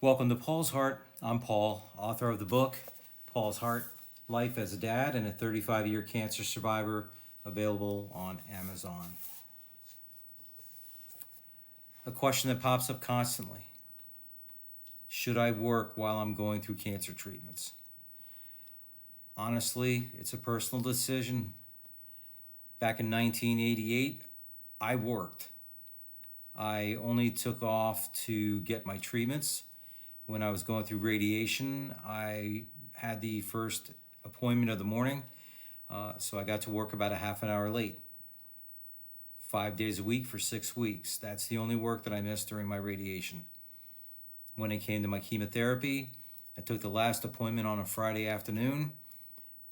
Welcome to Paul's Heart. I'm Paul, author of the book Paul's Heart, Life as a Dad and a 35-Year Cancer Survivor, available on Amazon. A question that pops up constantly: should I work while I'm going through cancer treatments? Honestly, it's a personal decision. Back in 1988, I worked. I only took off to get my treatments. When I was going through radiation, I had the first appointment of the morning, so I got to work about a half an hour late. 5 days a week for 6 weeks. That's the only work that I missed during my radiation. When it came to my chemotherapy, I took the last appointment on a Friday afternoon,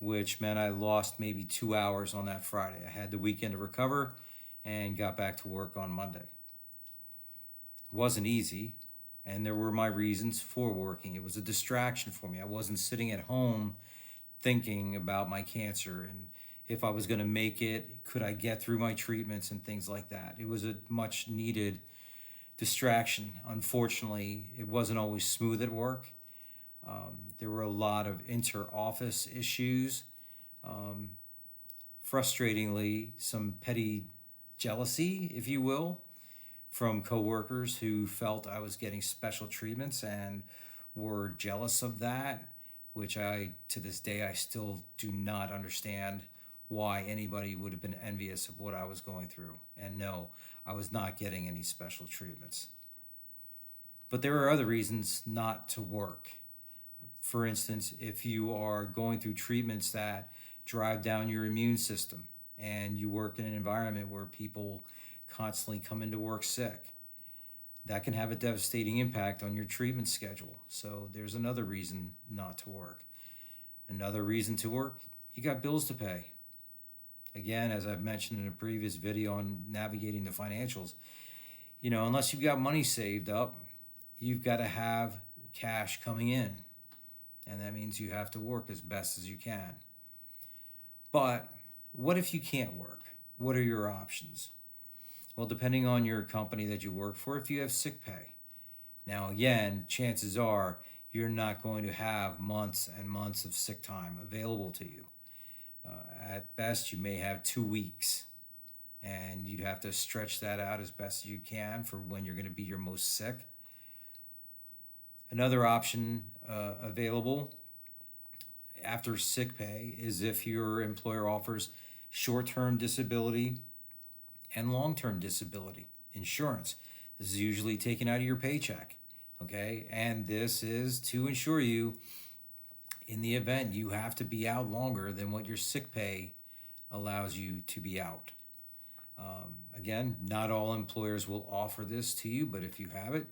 which meant I lost maybe 2 hours on that Friday. I had the weekend to recover and got back to work on Monday. It wasn't easy, and there were my reasons for working. It was a distraction for me. I wasn't sitting at home thinking about my cancer and if I was going to make it, could I get through my treatments and things like that. It was a much needed distraction. Unfortunately, it wasn't always smooth at work. There were a lot of inter-office issues. Frustratingly, some petty jealousy, if you will, from coworkers who felt I was getting special treatments and were jealous of that, which to this day, I still do not understand why anybody would have been envious of what I was going through. And no, I was not getting any special treatments. But there are other reasons not to work. For instance, if you are going through treatments that drive down your immune system and you work in an environment where people constantly come into work sick, that can have a devastating impact on your treatment schedule. So there's another reason not to work. Another reason to work: you got bills to pay. Again, as I've mentioned in a previous video on navigating the financials, unless you've got money saved up, you've got to have cash coming in. And that means you have to work as best as you can. But what if you can't work? What are your options? Well, depending on your company that you work for, if you have sick pay. Now, again, chances are you're not going to have months and months of sick time available to you. At best, you may have 2 weeks, and you'd have to stretch that out as best as you can for when you're going to be your most sick. Another option available after sick pay is if your employer offers short-term disability and long-term disability insurance. This is usually taken out of your paycheck, okay? And this is to insure you in the event you have to be out longer than what your sick pay allows you to be out. Again, not all employers will offer this to you, but if you have it,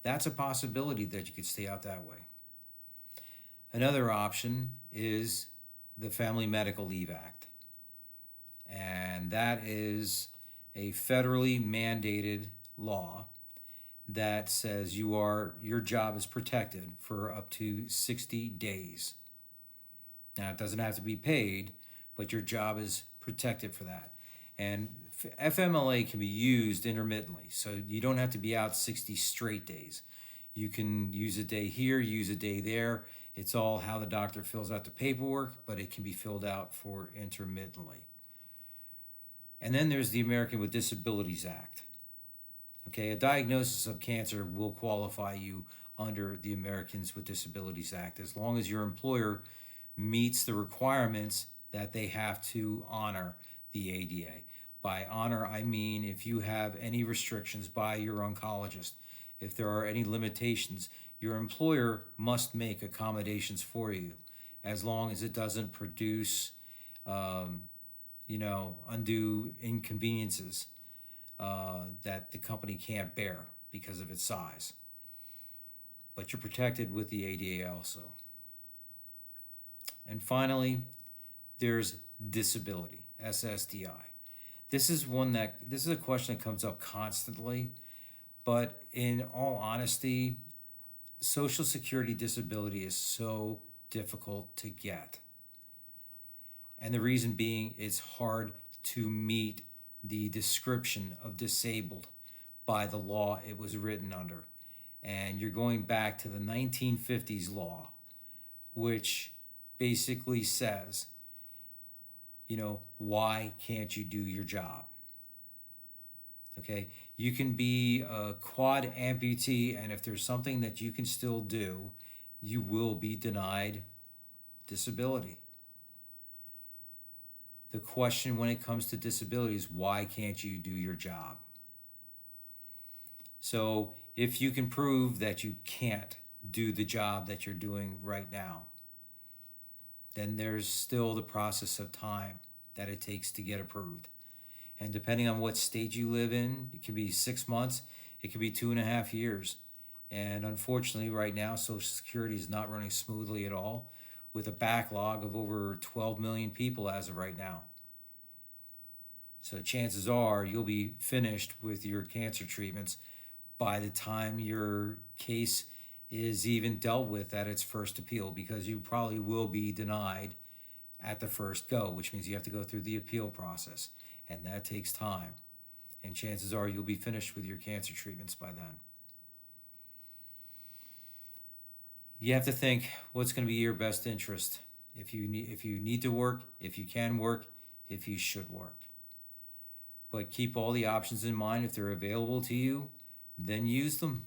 that's a possibility that you could stay out that way. Another option is the Family Medical Leave Act. And that is a federally mandated law that says your job is protected for up to 60 days. Now, it doesn't have to be paid, but your job is protected for that. And FMLA can be used intermittently, so you don't have to be out 60 straight days. You can use a day here, use a day there. It's all how the doctor fills out the paperwork, but it can be filled out for intermittently. And then there's the American with Disabilities Act. Okay, a diagnosis of cancer will qualify you under the Americans with Disabilities Act as long as your employer meets the requirements that they have to honor the ADA. By honor, I mean if you have any restrictions by your oncologist, if there are any limitations, your employer must make accommodations for you as long as it doesn't produce undue inconveniences that the company can't bear because of its size. But you're protected with the ADA also. And finally, there's disability, SSDI. This is a question that comes up constantly, but in all honesty, Social Security disability is so difficult to get. And the reason being, it's hard to meet the description of disabled by the law it was written under. and you're going back to the 1950s law, which basically says, why can't you do your job? Okay, you can be a quad amputee, and if there's something that you can still do, you will be denied disability. The question when it comes to disability is, why can't you do your job? So if you can prove that you can't do the job that you're doing right now, then there's still the process of time that it takes to get approved. And depending on what state you live in, it can be 6 months, it could be 2.5 years. And unfortunately, right now, Social Security is not running smoothly at all, with a backlog of over 12 million people as of right now. So chances are you'll be finished with your cancer treatments by the time your case is even dealt with at its first appeal, because you probably will be denied at the first go, which means you have to go through the appeal process, and that takes time. And chances are you'll be finished with your cancer treatments by then. You have to think what's going to be your best interest. If you need to work, if you can work, if you should work. But keep all the options in mind. If they're available to you, then use them.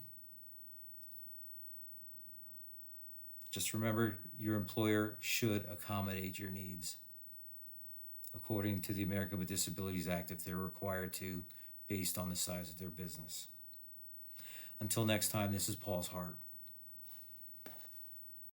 Just remember, your employer should accommodate your needs according to the American with Disabilities Act, if they're required to, based on the size of their business. Until next time, this is Paul's Heart.